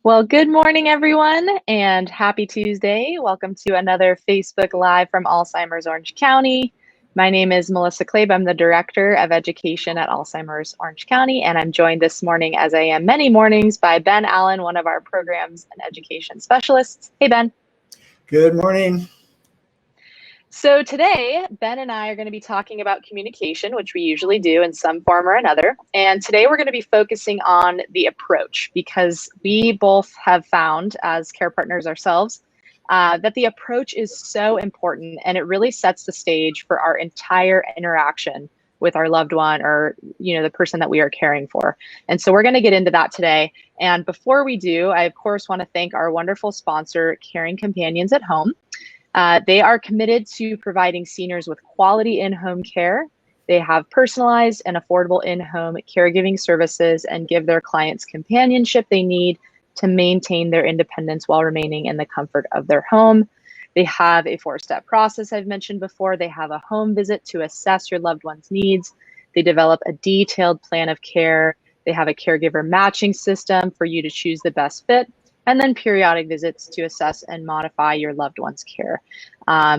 Well, good morning, everyone, and happy Tuesday. Welcome to another Facebook Live from Alzheimer's Orange County. My name is Melissa Klabe. I'm the Director of Education at Alzheimer's Orange County, and I'm joined this morning, as I am many mornings, by Ben Allen, one of our programs and education specialists. Hey, Ben. Good morning. So today, Ben and I are going to be talking about communication, which we usually do in some form or another. And today we're going to be focusing on the approach because we both have found as care partners ourselves that the approach is so important, and it really sets the stage for our entire interaction with our loved one or, the person that we are caring for. And so we're going to get into that today. And before we do, I, of course, want to thank our wonderful sponsor, Caring Companions at Home. They are committed to providing seniors with quality in-home care. They have personalized and affordable in-home caregiving services and give their clients companionship they need to maintain their independence while remaining in the comfort of their home. They have a 4-step process I've mentioned before. They have a home visit to assess your loved one's needs. They develop a detailed plan of care. They have a caregiver matching system for you to choose the best fit, and then periodic visits to assess and modify your loved one's care.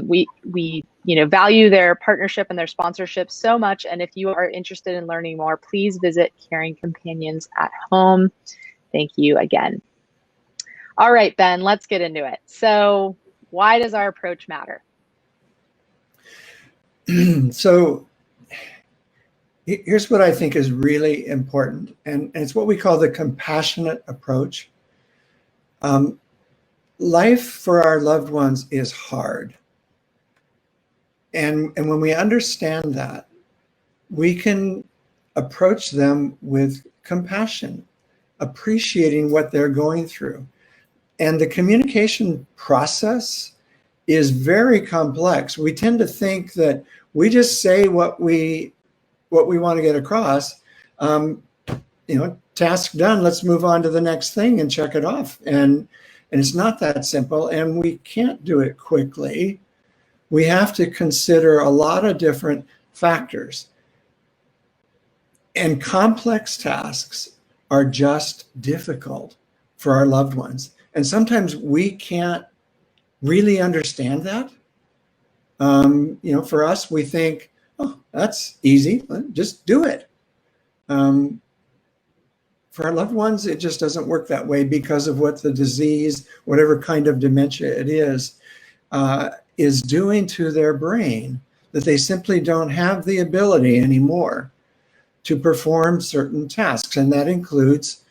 We value their partnership and their sponsorship so much. And if you are interested in learning more, please visit Caring Companions at Home. Thank you again. All right, Ben, let's get into it. So why does our approach matter? So here's what I think is really important. And it's what we call the compassionate approach. Life for our loved ones is hard. And when we understand that, we can approach them with compassion, appreciating what they're going through. And the communication process is very complex. We tend to think that we just say what we want to get across. Task done, let's move on to the next thing and check it off. And it's not that simple, and we can't do it quickly. We have to consider a lot of different factors. And complex tasks are just difficult for our loved ones. And sometimes we can't really understand that. For us, we think, oh, that's easy, just do it. For our loved ones, it just doesn't work that way because of what the disease, whatever kind of dementia it is doing to their brain, that they simply don't have the ability anymore to perform certain tasks. And that includes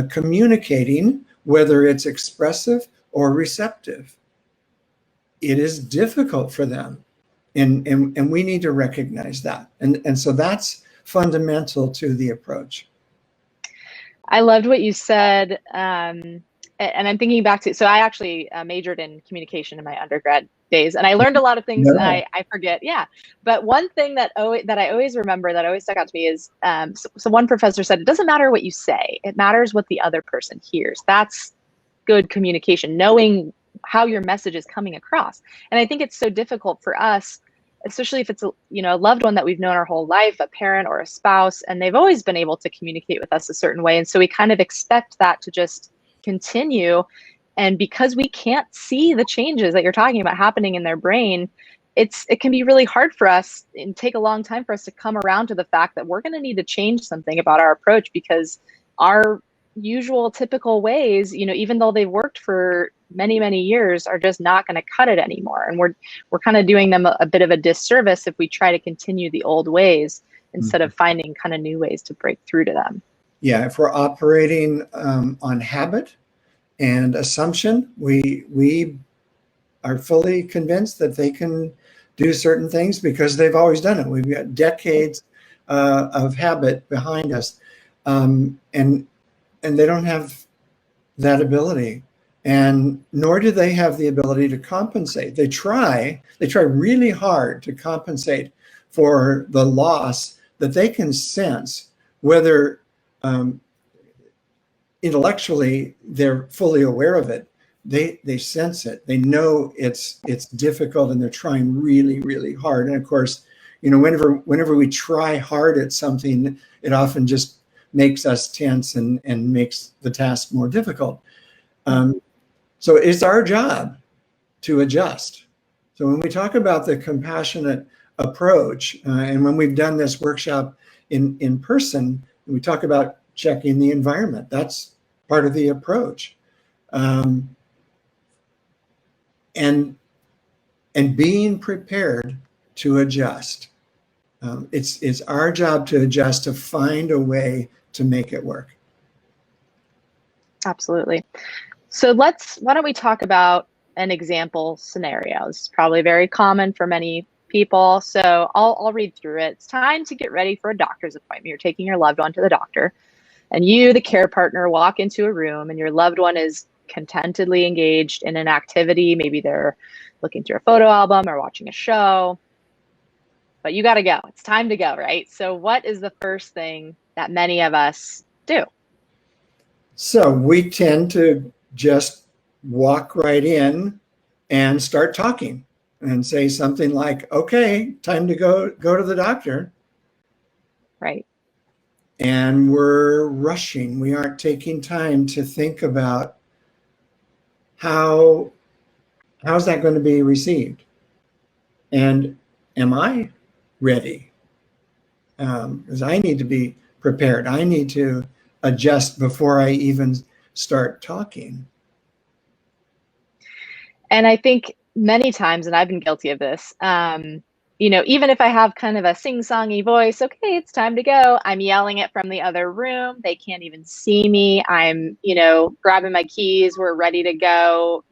communicating, whether it's expressive or receptive. It is difficult for them. And we need to recognize that. And so that's fundamental to the approach. I loved what you said, and I'm thinking back to, so I actually majored in communication in my undergrad days, and I learned a lot of things that I forget. Yeah, but one thing that I always remember that always stuck out to me is, so one professor said, it doesn't matter what you say, it matters what the other person hears. That's good communication, knowing how your message is coming across. And I think it's so difficult for us, especially if it's a loved one that we've known our whole life, a parent or a spouse, and they've always been able to communicate with us a certain way. And so we kind of expect that to just continue. And because we can't see the changes that you're talking about happening in their brain, it can be really hard for us and take a long time for us to come around to the fact that we're going to need to change something about our approach, because our usual typical ways, even though they've worked for many, many years, are just not going to cut it anymore. And we're kind of doing them a bit of a disservice if we try to continue the old ways instead of finding kind of new ways to break through to them. Yeah, if we're operating on habit and assumption, we are fully convinced that they can do certain things because they've always done it. We've got decades of habit behind us, and they don't have that ability, and nor do they have the ability to compensate. They try really hard to compensate for the loss that they can sense, whether intellectually they're fully aware of it. They sense it. They know it's difficult, and they're trying really, really hard. And of course, whenever we try hard at something, it often just makes us tense and makes the task more difficult. So it's our job to adjust. So when we talk about the compassionate approach, and when we've done this workshop in person, we talk about checking the environment. That's part of the approach. Um, and being prepared to adjust. It's our job to adjust, to find a way to make it work. Absolutely. So why don't we talk about an example scenario? This is probably very common for many people. So I'll read through it. It's time to get ready for a doctor's appointment. You're taking your loved one to the doctor, and you, the care partner, walk into a room and your loved one is contentedly engaged in an activity. Maybe they're looking through a photo album or watching a show, but you got to go. It's time to go, right? So what is the first thing that many of us do? So we tend to just walk right in and start talking and say something like, okay, time to go to the doctor. Right. And we're rushing. We aren't taking time to think about how's that going to be received? And am I ready? Because I need to be prepared. I need to adjust before I even start talking. And I think many times, and I've been guilty of this, even if I have kind of a sing-songy voice, okay, it's time to go. I'm yelling it from the other room. They can't even see me. I'm, grabbing my keys. We're ready to go,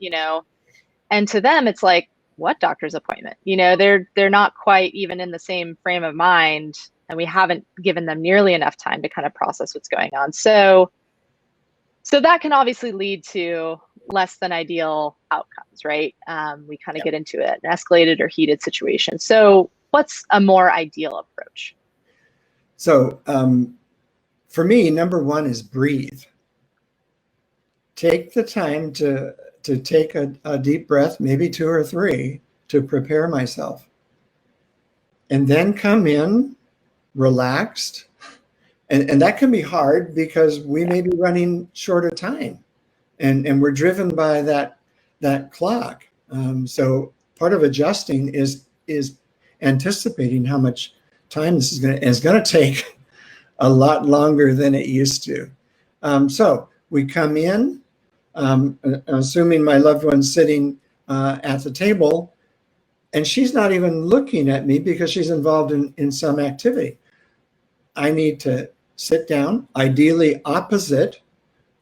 and to them, it's like, what doctor's appointment? They're not quite even in the same frame of mind, and we haven't given them nearly enough time to kind of process what's going on. So that can obviously lead to less than ideal outcomes, right? We kind of get into an escalated or heated situation. So what's a more ideal approach? So for me, number one is breathe. Take the time to take a deep breath, maybe 2 or 3, to prepare myself. And then come in relaxed. And that can be hard because we may be running short of time. And we're driven by that clock. So part of adjusting is anticipating how much time this is going to take a lot longer than it used to. So we come in, assuming my loved one's sitting at the table, and she's not even looking at me because she's involved in some activity. I need to sit down, ideally opposite,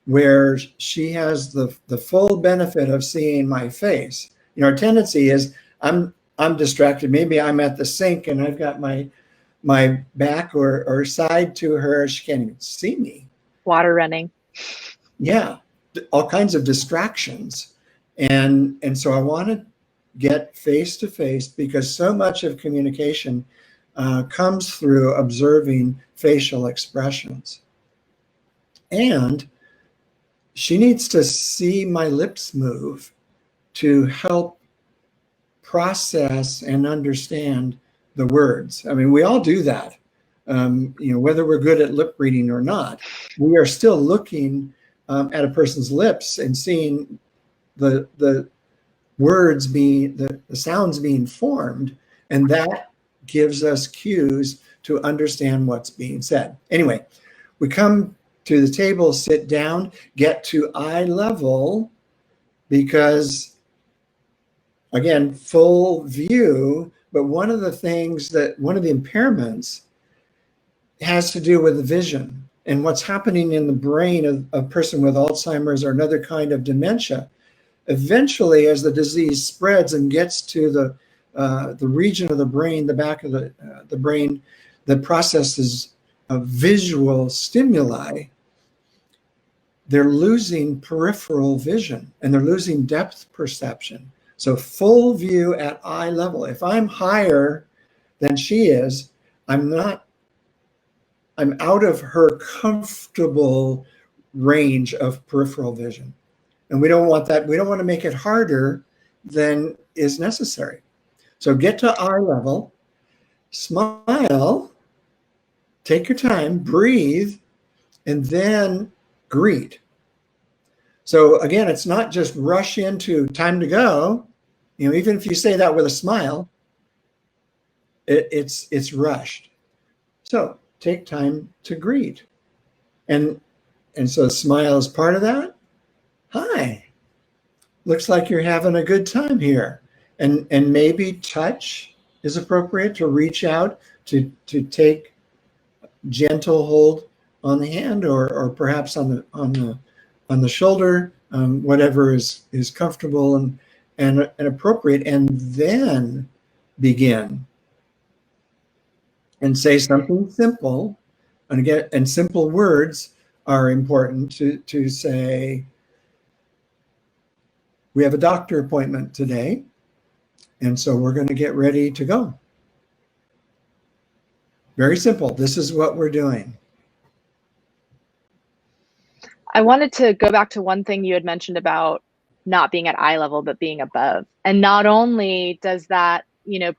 where she has the full benefit of seeing my face. Our tendency is I'm distracted. Maybe I'm at the sink and I've got my back or side to her. She can't even see me. Water running. Yeah, all kinds of distractions. And so I want to get face to face, because so much of communication comes through observing facial expressions. And she needs to see my lips move to help process and understand the words. I mean, we all do that. Whether we're good at lip reading or not, we are still looking at a person's lips and seeing the words the sounds being formed, and that gives us cues to understand what's being said. Anyway, we come to the table, sit down, get to eye level, because again, full view. But one of the impairments has to do with the vision and what's happening in the brain of a person with Alzheimer's or another kind of dementia. Eventually, as the disease spreads and gets to the region of the brain, the back of the brain, that processes visual stimuli, they're losing peripheral vision and they're losing depth perception. So full view at eye level. If I'm higher than she is, I'm out of her comfortable range of peripheral vision. And we don't want that. We don't want to make it harder than is necessary. So get to eye level, smile, take your time, breathe, and then greet. So again, it's not just rush into time to go. Even if you say that with a smile, it's rushed. So take time to greet. And so smile is part of that. Hi, looks like you're having a good time here. And maybe touch is appropriate, to reach out to take gentle hold on the hand, or perhaps on the shoulder, whatever is comfortable and appropriate, and then begin and say something simple. And again, and simple words are important to say, we have a doctor appointment today, and so we're going to get ready to go. Very simple. This is what we're doing. I wanted to go back to one thing you had mentioned about not being at eye level, but being above. And not only does that,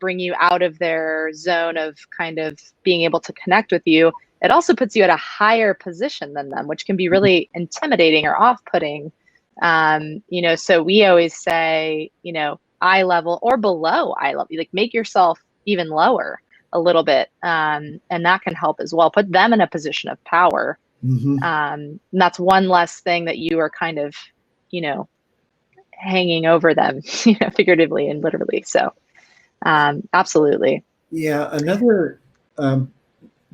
bring you out of their zone of kind of being able to connect with you, it also puts you at a higher position than them, which can be really intimidating or off-putting. So we always say, eye level or below eye level, like make yourself even lower a little bit. And that can help as well. Put them in a position of power. Mm-hmm. And that's one less thing that you are kind of, hanging over them, figuratively and literally. So, absolutely. Yeah, another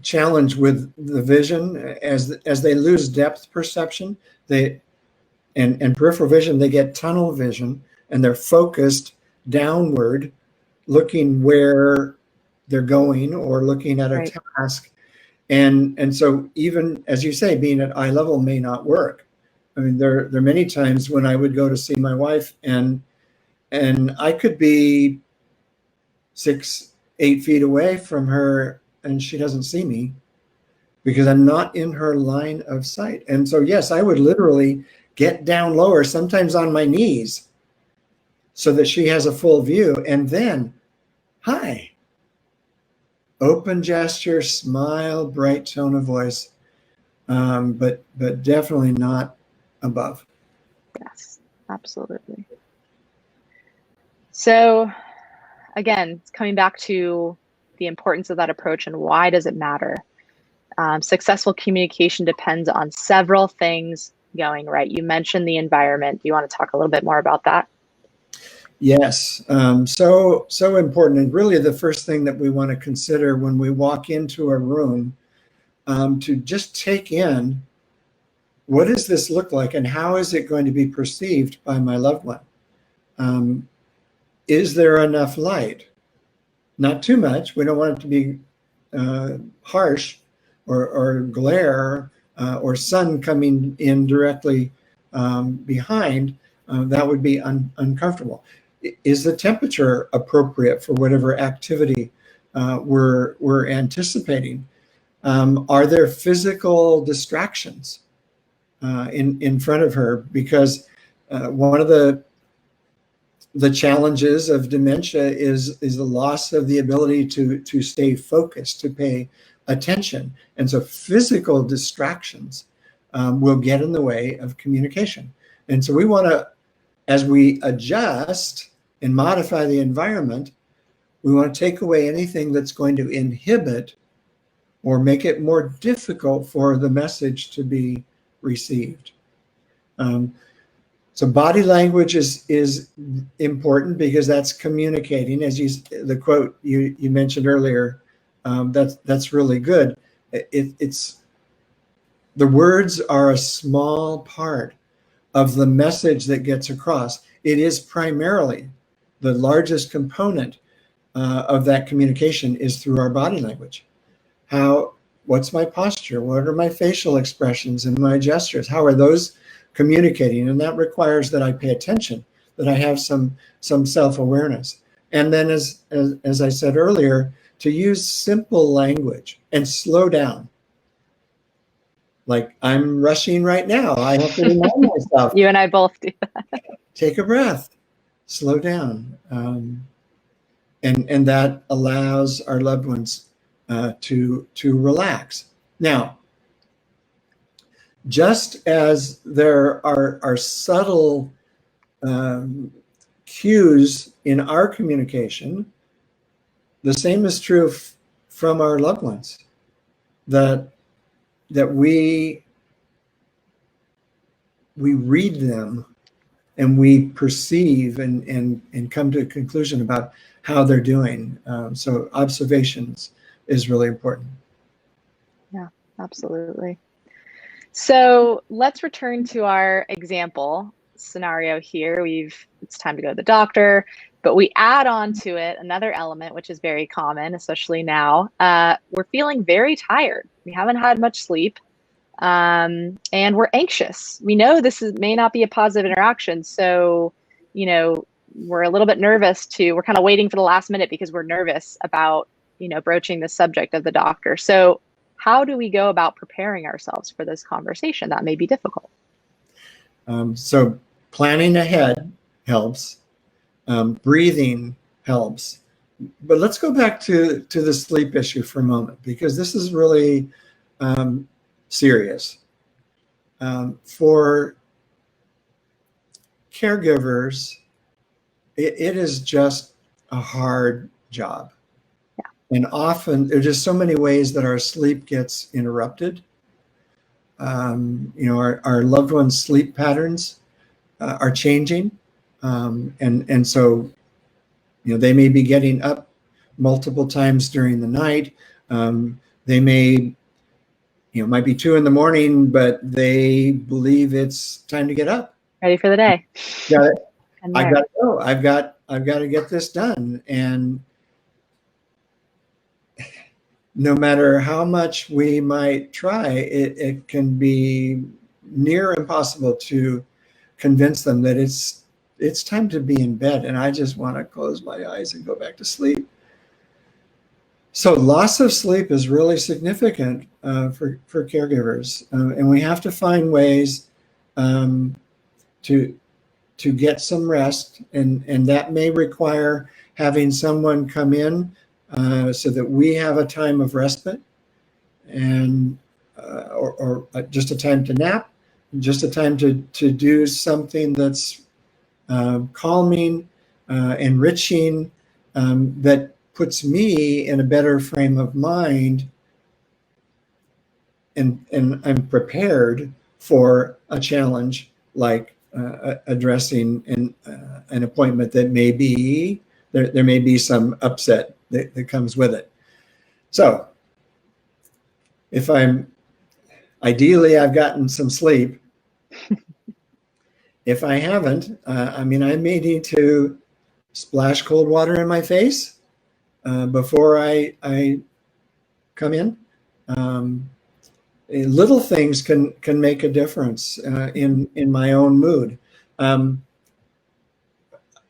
challenge with the vision, as they lose depth perception, and peripheral vision, they get tunnel vision, and they're focused downward, looking where they're going or looking at a Right. task. And so, even as you say, being at eye level may not work. I mean, there are many times when I would go to see my wife, and I could be 6-8 feet away from her, and she doesn't see me because I'm not in her line of sight. And so, yes, I would literally get down lower, sometimes on my knees, so that she has a full view. And then, hi, open gesture, smile, bright tone of voice, but definitely not above. Yes, absolutely. So again, it's coming back to the importance of that approach and why does it matter? Successful communication depends on several things going right. You mentioned the environment. Do you want to talk a little bit more about that? Yes, so important, and really the first thing that we want to consider when we walk into a room, to just take in, what does this look like, and how is it going to be perceived by my loved one? Is there enough light? Not too much. We don't want it to be harsh or glare, or sun coming in directly behind. That would be uncomfortable. Is the temperature appropriate for whatever activity we're anticipating? Are there physical distractions in front of her? Because one of the challenges of dementia is the loss of the ability to stay focused, to pay attention. And so physical distractions will get in the way of communication. And so we want to, as we adjust and modify the environment, we want to take away anything that's going to inhibit or make it more difficult for the message to be received. So body language is important because that's communicating. As the quote you mentioned earlier, that's really good. It's the words are a small part of the message that gets across. It is primarily the largest component of that communication is through our body language. What's my posture? What are my facial expressions and my gestures? How are those communicating? And that requires that I pay attention, that I have some self-awareness. And then as I said earlier, to use simple language and slow down. Like, I'm rushing right now. I have to remind myself. You and I both do that. Take a breath, slow down. And that allows our loved ones to relax. Now, just as there are subtle cues in our communication, the same is true from our loved ones, that we read them and we perceive and come to a conclusion about how they're doing. So observations is really important. Yeah, absolutely. So let's return to our example scenario here. It's time to go to the doctor, but we add on to it another element, which is very common, especially now. We're feeling very tired. We haven't had much sleep, and we're anxious. We know may not be a positive interaction, so we're a little bit nervous too. We're kind of waiting for the last minute because we're nervous about broaching the subject of the doctor. So how do we go about preparing ourselves for this conversation that may be difficult? So planning ahead helps. Breathing helps. But let's go back to the sleep issue for a moment, because this is really serious. For caregivers, it is just a hard job. And often there's just so many ways that our sleep gets interrupted. Our loved ones' sleep patterns are changing. And so, they may be getting up multiple times during the night. They may, might be 2 a.m, but they believe it's time to get up. Ready for the day. Got it. I've got to go. I've got to get this done. And no matter how much we might try, it can be near impossible to convince them that it's time to be in bed and I just want to close my eyes and go back to sleep. So loss of sleep is really significant for caregivers, and we have to find ways to get some rest, and that may require having someone come in so that we have a time of respite, and or just a time to nap, just a time to do something that's calming, enriching, that puts me in a better frame of mind, and I'm prepared for a challenge like addressing an appointment that may be there may be some upset that comes with it. So if ideally I've gotten some sleep. If I haven't, I may need to splash cold water in my face before I come in. Little things can make a difference in my own mood.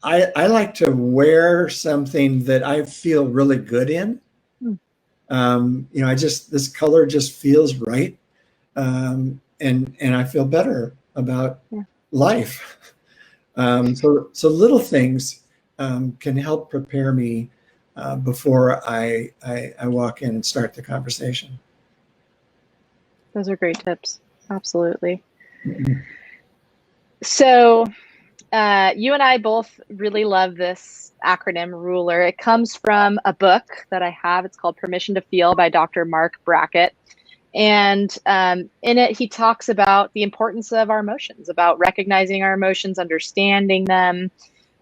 I like to wear something that I feel really good in. This color just feels right, and I feel better about life. So little things can help prepare me before I walk in and start the conversation. Those are great tips. Absolutely. Mm-hmm. So you and I both really love this acronym RULER. It comes from a book that I have. It's called Permission to Feel by Dr. Mark Brackett. And in it, he talks about the importance of our emotions, about recognizing our emotions, understanding them,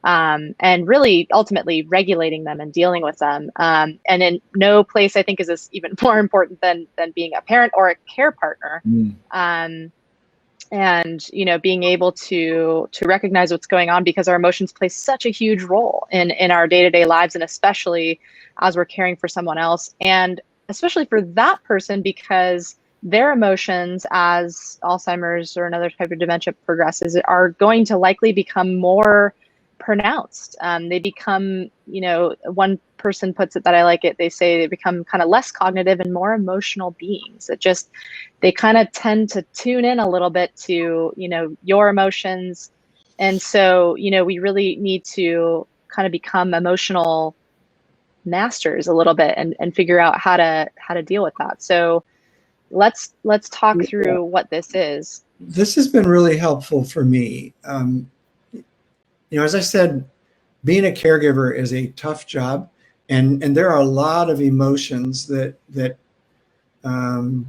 and really ultimately regulating them and dealing with them. And in no place, I think, is this even more important than being a parent or a care partner. And being able to recognize what's going on, because our emotions play such a huge role in our day-to-day lives, and especially as we're caring for someone else, and especially for that person, because their emotions, as Alzheimer's or another type of dementia progresses, are going to likely become more pronounced. They become, one person puts it that I like it, they say they become kind of less cognitive and more emotional beings. They kind of tend to tune in a little bit to, your emotions. And so, we really need to kind of become emotional masters a little bit and figure out how to deal with that. So Let's talk through what this is. This has been really helpful for me. As I said, being a caregiver is a tough job, and there are a lot of emotions that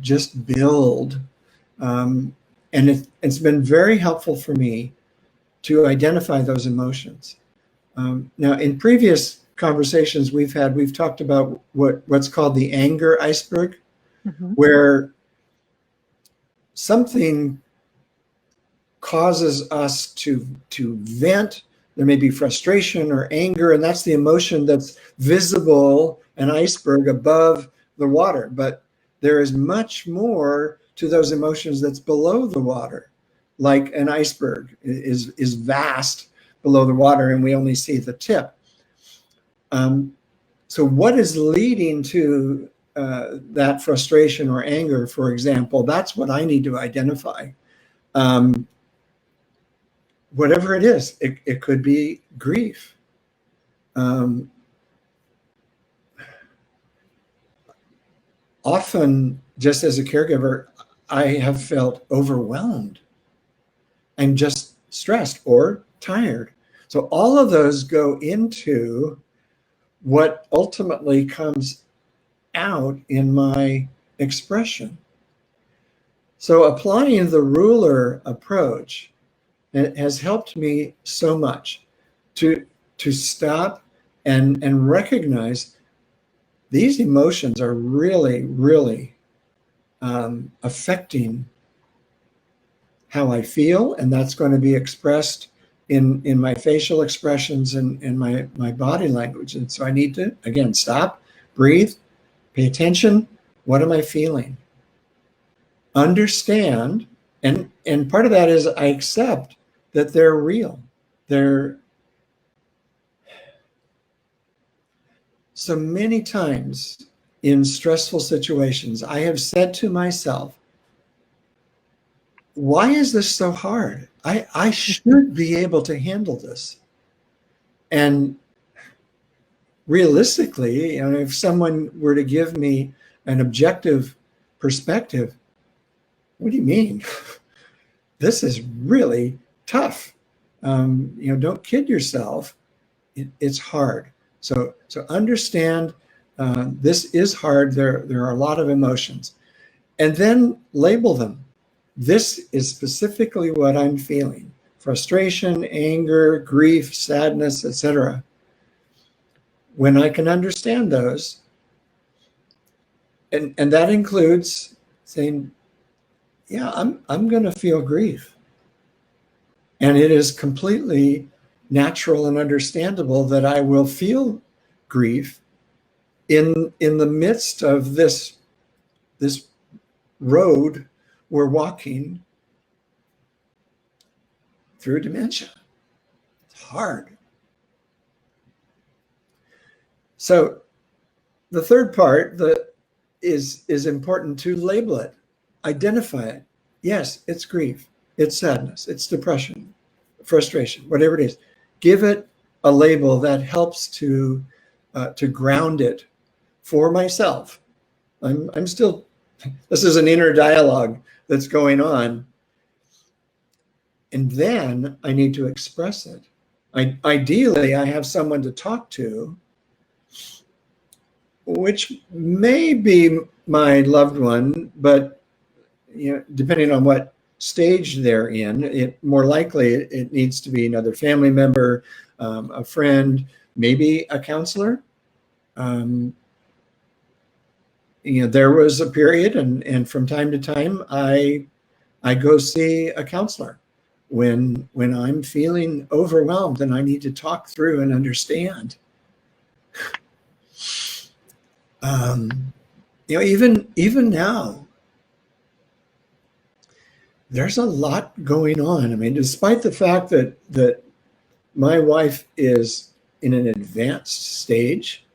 just build, and it's been very helpful for me to identify those emotions. Now, in previous conversations we've talked about what's called the anger iceberg, Mm-hmm. where something causes us to vent. There may be frustration or anger, and that's the emotion that's visible, an iceberg above the water. But there is much more to those emotions that's below the water, like an iceberg is vast below the water, and we only see the tip. So what is leading to that frustration or anger, for example? That's what I need to identify. Whatever it is, it could be grief. Often, just as a caregiver, I have felt overwhelmed and just stressed or tired. So all of those go into what ultimately comes out in my expression. So applying the ruler approach, it has helped me so much to stop and recognize these emotions are really, really affecting how I feel, and that's going to be expressed in my facial expressions and in my body language. And so I need to, again, stop, breathe, pay attention. What am I feeling? Understand, and part of that is I accept that they're real. They're so many times in stressful situations, I have said to myself, why is this so hard? I should be able to handle this. And realistically, if someone were to give me an objective perspective, what do you mean? This is really tough. Don't kid yourself. It's hard. So understand this is hard. There are a lot of emotions, and then label them. This is specifically what I'm feeling: frustration, anger, grief, sadness, etc. When I can understand those, and that includes saying, yeah, I'm going to feel grief. And it is completely natural and understandable that I will feel grief in the midst of this road we're walking through dementia. It's hard. So the third part that is important to label it, identify it. Yes, it's grief, it's sadness, it's depression, frustration, whatever it is. Give it a label that helps to ground it for myself. I'm still, this is an inner dialogue that's going on. And then I need to express it. Ideally, I have someone to talk to, which may be my loved one, but depending on what stage they're in, it more likely it needs to be another family member, a friend, maybe a counselor. There was a period, and from time to time, I go see a counselor when I'm feeling overwhelmed and I need to talk through and understand. Even now, there's a lot going on. I mean, despite the fact that my wife is in an advanced stage,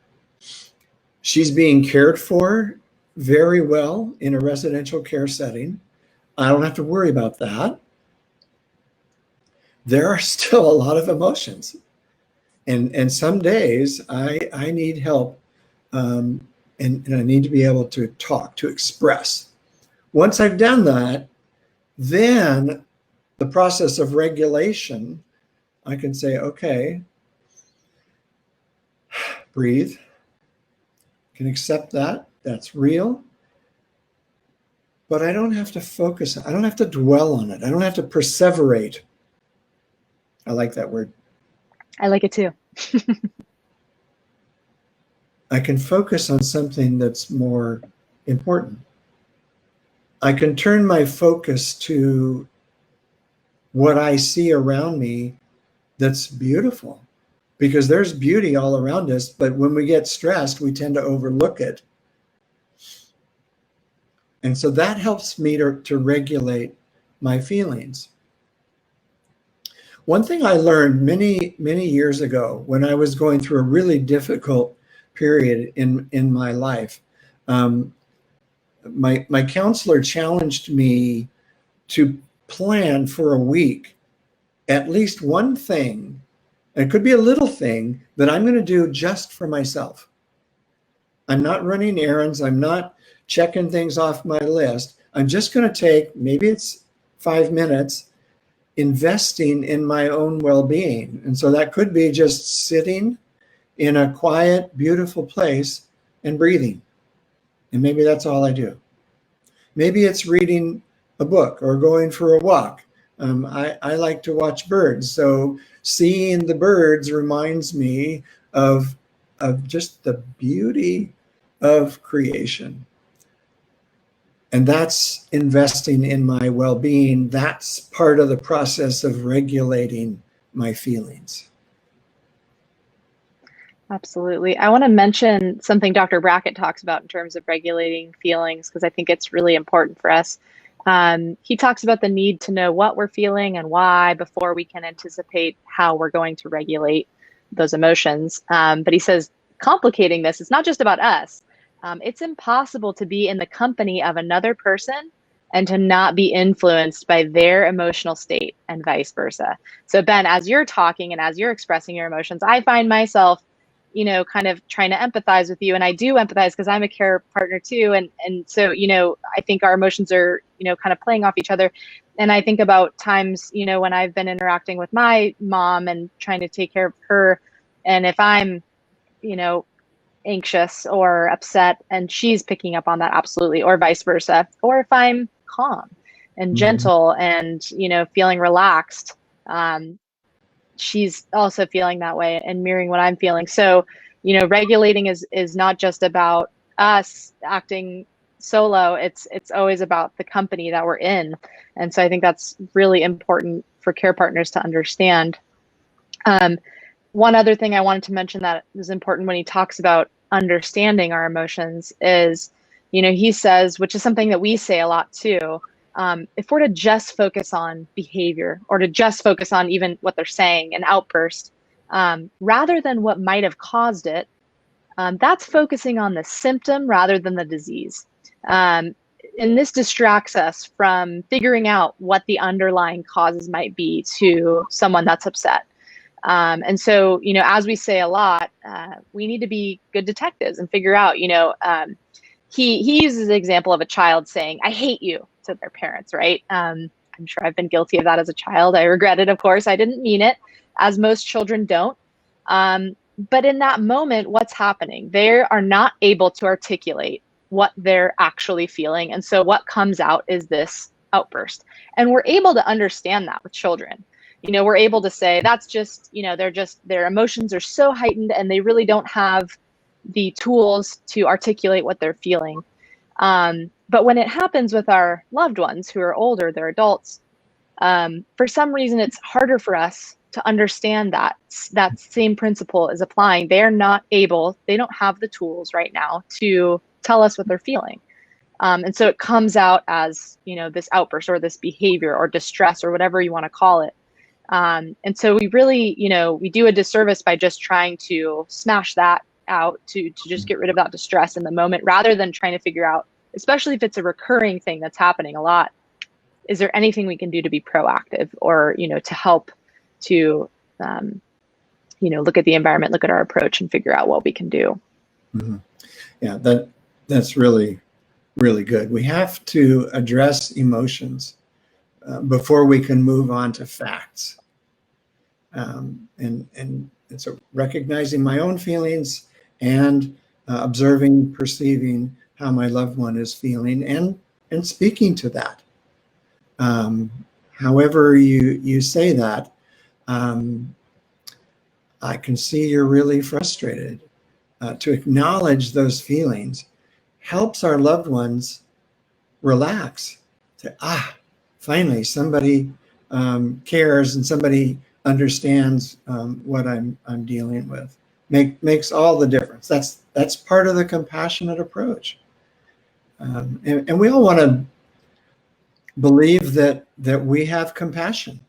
she's being cared for very well in a residential care setting. I don't have to worry about that. There are still a lot of emotions. And some days I need help, and I need to be able to talk, to express Once I've done that, then the process of regulation, I can say, okay, breathe, can accept that, that's real, but I don't have to focus, I don't have to dwell on it. I don't have to perseverate. I like that word. I like it too. I can focus on something that's more important. I can turn my focus to what I see around me that's beautiful, because there's beauty all around us, but when we get stressed, we tend to overlook it. And so that helps me to regulate my feelings. One thing I learned many, many years ago when I was going through a really difficult period in my life, my counselor challenged me to plan for a week at least one thing, and it could be a little thing, that I'm going to do just for myself. I'm not running errands. I'm not checking things off my list. I'm just going to take, maybe it's 5 minutes, investing in my own well-being. And so that could be just sitting in a quiet, beautiful place and breathing. And maybe that's all I do. Maybe it's reading a book or going for a walk. I like to watch birds. So seeing the birds reminds me of just the beauty of creation. And that's investing in my well-being. That's part of the process of regulating my feelings. Absolutely. I want to mention something Dr. Brackett talks about in terms of regulating feelings, because I think it's really important for us. He talks about the need to know what we're feeling and why before we can anticipate how we're going to regulate those emotions. But he says, complicating this, it's not just about us. It's impossible to be in the company of another person and to not be influenced by their emotional state and vice versa. So Ben, as you're talking and as you're expressing your emotions, I find myself, kind of trying to empathize with you. And I do empathize because I'm a care partner too. And so, I think our emotions are, kind of playing off each other. And I think about times, when I've been interacting with my mom and trying to take care of her. And if I'm, anxious or upset and she's picking up on that, absolutely, or vice versa. Or if I'm calm and gentle and, feeling relaxed, she's also feeling that way and mirroring what I'm feeling. So, regulating is not just about us acting solo. It's always about the company that we're in. And so I think that's really important for care partners to understand. One other thing I wanted to mention that is important when he talks about understanding our emotions is, he says, which is something that we say a lot too, if we're to just focus on behavior or to just focus on even what they're saying, an outburst, rather than what might have caused it, that's focusing on the symptom rather than the disease. And this distracts us from figuring out what the underlying causes might be to someone that's upset. And so, as we say a lot, we need to be good detectives and figure out, he uses the example of a child saying, "I hate you," to their parents, right? I'm sure I've been guilty of that as a child. I regret it, of course. I didn't mean it, as most children don't. But in that moment, what's happening? They are not able to articulate what they're actually feeling. And so what comes out is this outburst. And we're able to understand that with children. We're able to say that's just, their emotions are so heightened and they really don't have the tools to articulate what they're feeling. But when it happens with our loved ones who are older, they're adults, for some reason, it's harder for us to understand that same principle is applying. They don't have the tools right now to tell us what they're feeling. And so it comes out as, this outburst or this behavior or distress or whatever you want to call it. And so we really, we do a disservice by just trying to smash that out to just get rid of that distress in the moment, rather than trying to figure out, especially if it's a recurring thing that's happening a lot, is there anything we can do to be proactive or, to help to, look at the environment, look at our approach and figure out what we can do. Mm-hmm. Yeah, that's really really good. We have to address emotions before we can move on to facts. And so recognizing my own feelings and observing, perceiving how my loved one is feeling, and speaking to that. However you say that, I can see you're really frustrated. To acknowledge those feelings helps our loved ones relax. Say, finally somebody cares and somebody understands what I'm dealing with. Makes all the difference. That's part of the compassionate approach. And we all want to believe that we have compassion,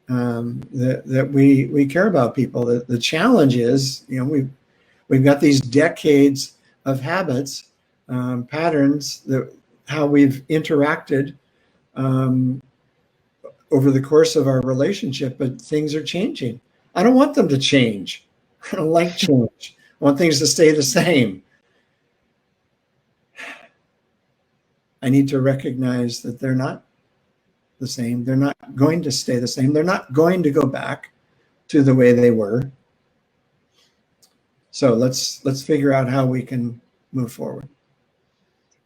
that we care about people. The challenge is, we've got these decades of habits, patterns, that how we've interacted over the course of our relationship, but things are changing. I don't want them to change. I don't like change. I want things to stay the same. I need to recognize that they're not the same. They're not going to stay the same. They're not going to go back to the way they were. So let's figure out how we can move forward.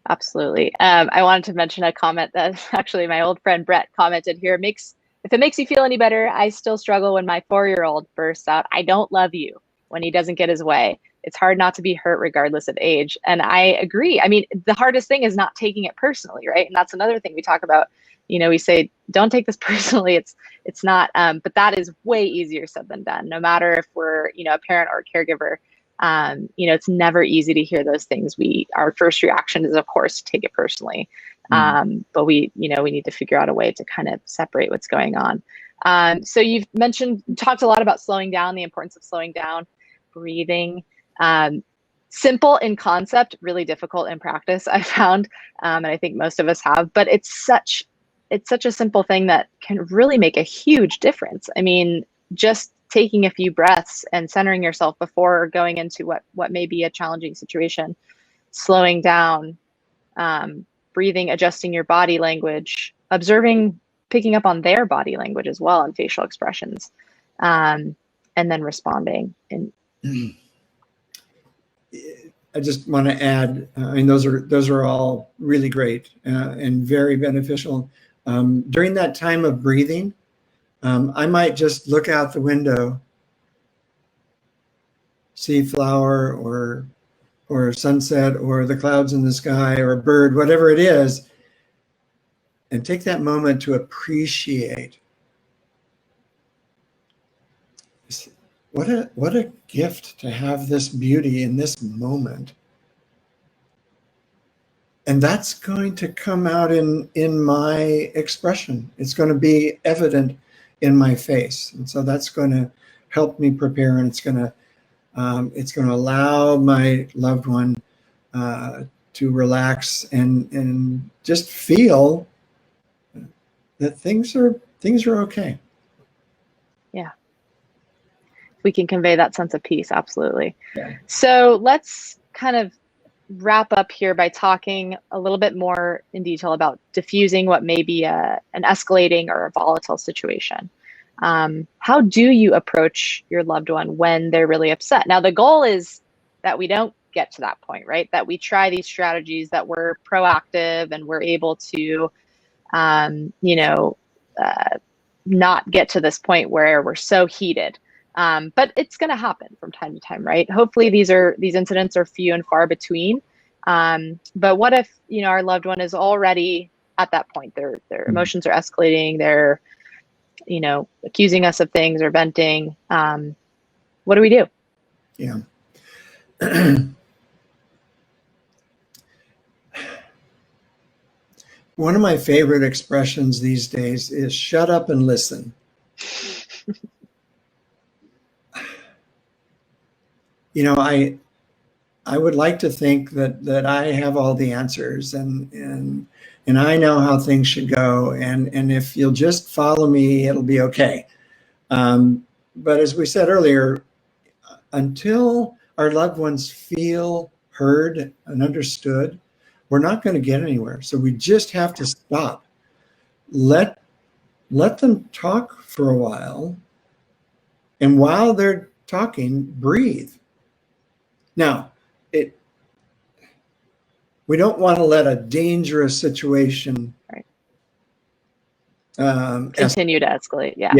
Absolutely. I wanted to mention a comment that actually my old friend Brett commented here. If it makes you feel any better, I still struggle when my 4-year-old bursts out, "I don't love you," when he doesn't get his way. It's hard not to be hurt regardless of age. And I agree. I mean, the hardest thing is not taking it personally, right? And that's another thing we talk about. We say, don't take this personally. It's not, but that is way easier said than done. No matter if we're, a parent or a caregiver, it's never easy to hear those things. Our first reaction is, of course, to take it personally. But we need to figure out a way to kind of separate what's going on. So you talked a lot about slowing down, the importance of slowing down, breathing. Simple in concept, really difficult in practice, I found, and I think most of us have. But it's such a simple thing that can really make a huge difference. I mean, just taking a few breaths and centering yourself before going into what may be a challenging situation, slowing down, breathing, adjusting your body language, observing, picking up on their body language as well and facial expressions, and then responding. And I just want to add, those are all really great and very beneficial. During that time of breathing, I might just look out the window, see flower or sunset or the clouds in the sky or a bird, whatever it is, and take that moment to appreciate. What a gift to have this beauty in this moment. And that's going to come out in my expression. It's going to be evident in my face. And so that's going to help me prepare, and it's going to allow my loved one to relax and just feel that things are okay. Yeah. We can convey that sense of peace. Absolutely. Yeah. So let's kind of wrap up here by talking a little bit more in detail about diffusing what may be an escalating or a volatile situation. How do you approach your loved one when they're really upset? Now, the goal is that we don't get to that point, right? That we try these strategies, that we're proactive and we're able to, not get to this point where we're so heated. But it's going to happen from time to time, right? Hopefully these incidents are few and far between. But what if, our loved one is already at that point? Their emotions are escalating. They're, accusing us of things or venting. What do we do? Yeah. One of my favorite expressions these days is shut up and listen. I would like to think that I have all the answers and I know how things should go. And if you'll just follow me, it'll be okay. But as we said earlier, until our loved ones feel heard and understood, we're not going to get anywhere. So we just have to stop. Let them talk for a while. And while they're talking, breathe. Now, we don't want to let a dangerous situation Right. Continue to escalate. Yeah.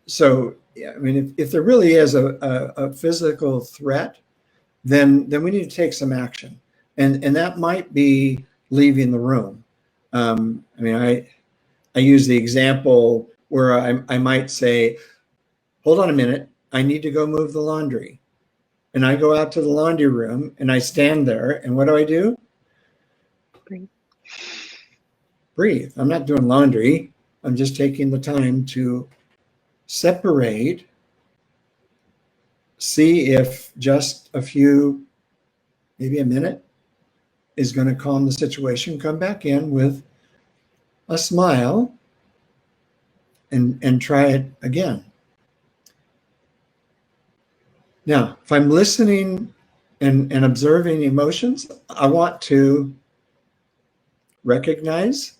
So, yeah, I mean, if there really is a physical threat, then we need to take some action, and that might be leaving the room. I mean, I use the example where I might say, "Hold on a minute, I need to go move the laundry," and I go out to the laundry room and I stand there, and what do? Breathe. Breathe. I'm not doing laundry. I'm just taking the time to separate, see if just a few, maybe a minute, is going to calm the situation, come back in with a smile and try it again. Now, if I'm listening and observing emotions, I want to recognize,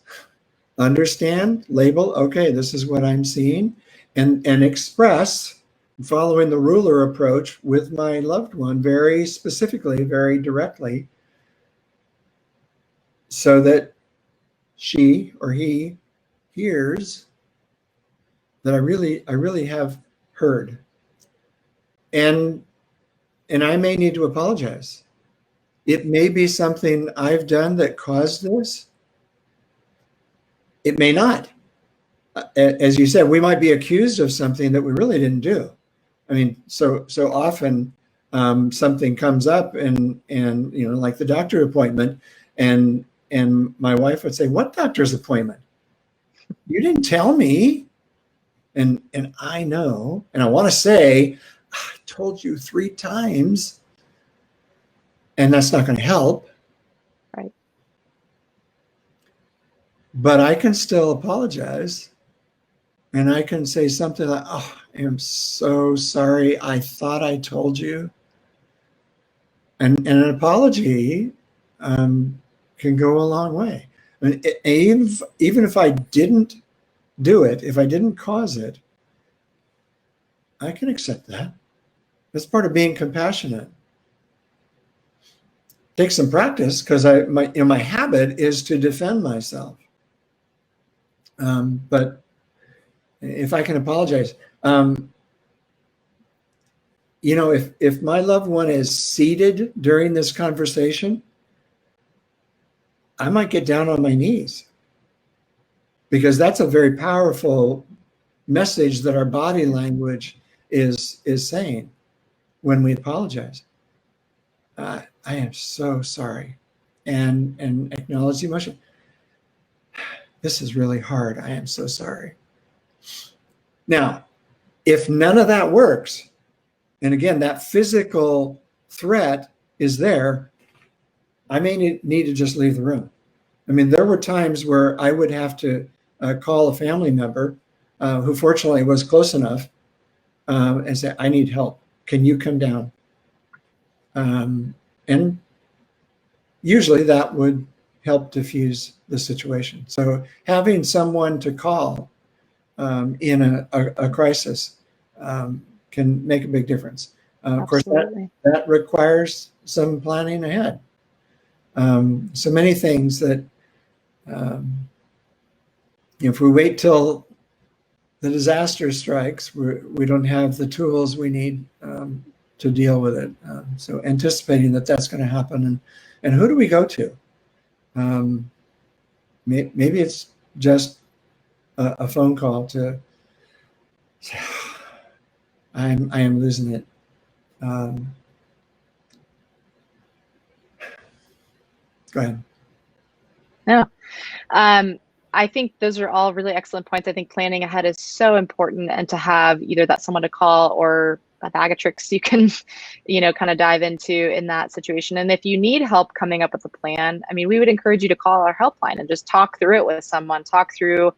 understand, label, okay, this is what I'm seeing, and express, following the ruler approach with my loved one very specifically, very directly, so that she or he hears that I really have heard. And I may need to apologize. It may be something I've done that caused this. It may not. As you said, we might be accused of something that we really didn't do. I mean, so often something comes up, and you know, like the doctor appointment, and my wife would say, "What doctor's appointment? You didn't tell me." And I know, and I want to say, "I told you 3 times," and that's not going to help. Right. But I can still apologize. And I can say something like, "Oh, I am so sorry. I thought I told you." And an apology can go a long way. I mean, even if I didn't do it, if I didn't cause it, I can accept that. That's part of being compassionate. Take some practice, because my habit is to defend myself. But if I can apologize, you know, if my loved one is seated during this conversation, I might get down on my knees, because that's a very powerful message that our body language is saying when we apologize. I am so sorry, and acknowledge the emotion. This is really hard. I am so sorry. Now, if none of that works, and again, that physical threat is there, I may need to just leave the room. I mean, there were times where I would have to call a family member who fortunately was close enough and say, "I need help. Can you come down?" And usually that would help diffuse the situation. So having someone to call in a crisis can make a big difference. Of course, that requires some planning ahead. So many things that if we wait till the disaster strikes, we don't have the tools we need to deal with it. So anticipating that that's going to happen, and who do we go to? Maybe it's just a phone call to say, I am losing it. Go ahead. No. I think those are all really excellent points. I think planning ahead is so important, and to have either that someone to call or a bag of tricks you can, you know, kind of dive into in that situation. And if you need help coming up with a plan, I mean, we would encourage you to call our helpline and just talk through it with someone, talk through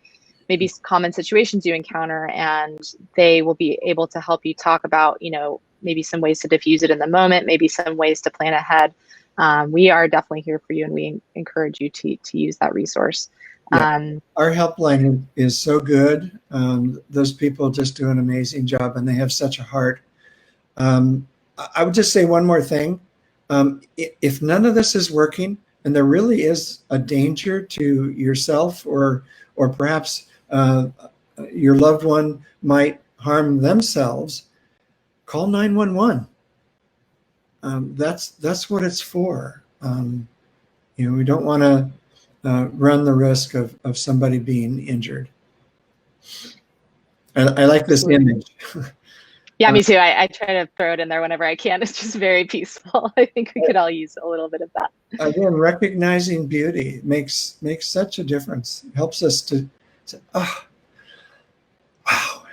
maybe common situations you encounter, and they will be able to help you talk about, you know, maybe some ways to diffuse it in the moment, maybe some ways to plan ahead. we are definitely here for you, and we encourage you to use that resource. Yeah. Our helpline is so good. Those people just do an amazing job, and they have such a heart. I would just say one more thing. If none of this is working, and there really is a danger to yourself, or perhaps your loved one might harm themselves, call 911. That's what it's for. We don't want to run the risk of somebody being injured. I like this image. Yeah, me too. I try to throw it in there whenever I can. It's just very peaceful. I think we could all use a little bit of that. Again, recognizing beauty makes such a difference. It helps us to say, oh, wow.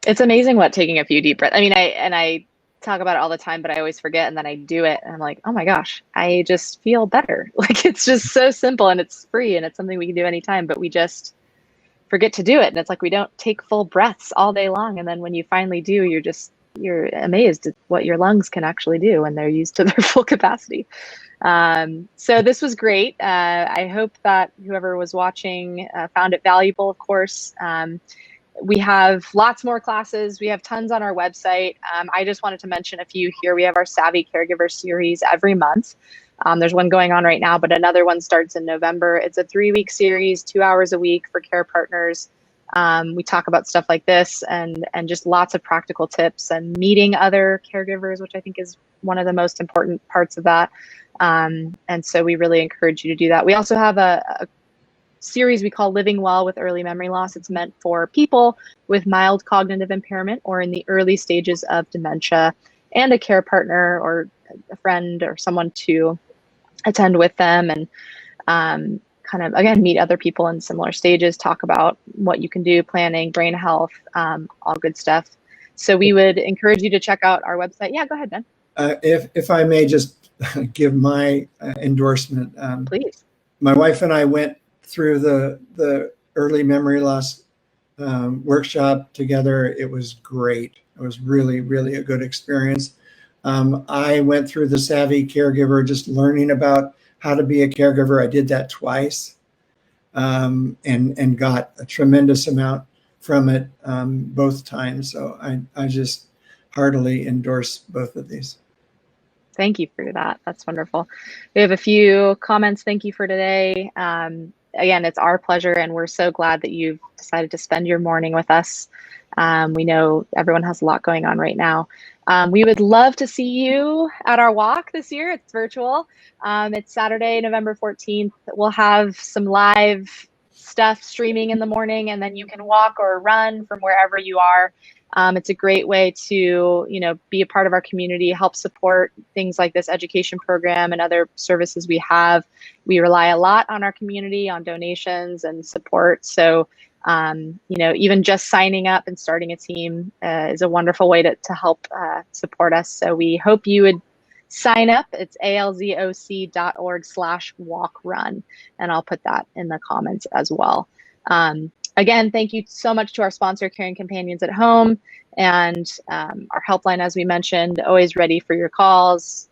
It's amazing what taking a few deep breaths. I mean, I talk about it all the time, but I always forget, and then I do it, and I'm like, oh my gosh, I just feel better. Like, it's just so simple, and it's free, and it's something we can do anytime, but we just forget to do it. And it's like we don't take full breaths all day long. And then when you finally do, you're amazed at what your lungs can actually do when they're used to their full capacity. So this was great. I hope that whoever was watching found it valuable, of course. We have lots more classes. We have tons on our website. I just wanted to mention a few here. We have our Savvy Caregiver series every month. There's one going on right now, but another one starts in November. It's a 3-week series, 2 hours a week for care partners. We talk about stuff like this and just lots of practical tips and meeting other caregivers, which I think is one of the most important parts of that. And so we really encourage you to do that. We also have a series we call Living Well with Early Memory Loss. It's meant for people with mild cognitive impairment or in the early stages of dementia, and a care partner or a friend or someone to attend with them and kind of, again, meet other people in similar stages, talk about what you can do, planning, brain health, all good stuff. So we would encourage you to check out our website. Yeah, go ahead, Ben. If I may just give my endorsement. Please. My wife and I went through the early memory loss workshop together. It was great. It was really, really a good experience. I went through the Savvy Caregiver, just learning about how to be a caregiver. I did that twice, and got a tremendous amount from it both times. So I just heartily endorse both of these. Thank you for that. That's wonderful. We have a few comments. Thank you for today. Again, it's our pleasure, and we're so glad that you've decided to spend your morning with us. We know everyone has a lot going on right now. We would love to see you at our walk this year. It's virtual. It's Saturday, November 14th. We'll have some live stuff streaming in the morning, and then you can walk or run from wherever you are. It's a great way to, be a part of our community, help support things like this education program and other services we have. We rely a lot on our community, on donations and support. So, even just signing up and starting a team is a wonderful way to help support us. So we hope you would sign up. It's alzoc.org/walkrun, and I'll put that in the comments as well. Again, thank you so much to our sponsor, Caring Companions at Home, and our helpline, as we mentioned, always ready for your calls.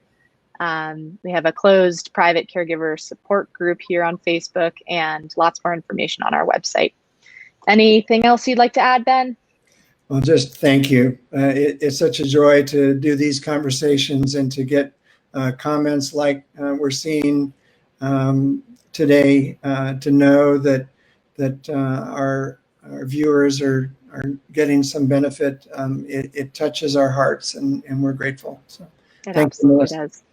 We have a closed private caregiver support group here on Facebook, and lots more information on our website. Anything else you'd like to add, Ben? Well, just thank you. It's such a joy to do these conversations and to get comments like we're seeing today, to know that our viewers are getting some benefit. It touches our hearts, and we're grateful. So it absolutely does.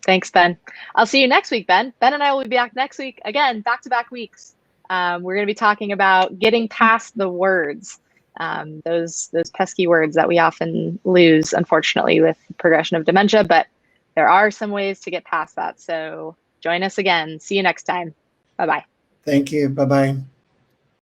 Thanks, Ben. I'll see you next week, Ben. Ben and I will be back next week. Again, back-to-back weeks. We're going to be talking about getting past the words, those pesky words that we often lose, unfortunately, with progression of dementia. But there are some ways to get past that. So join us again. See you next time. Bye-bye. Thank you. Bye-bye.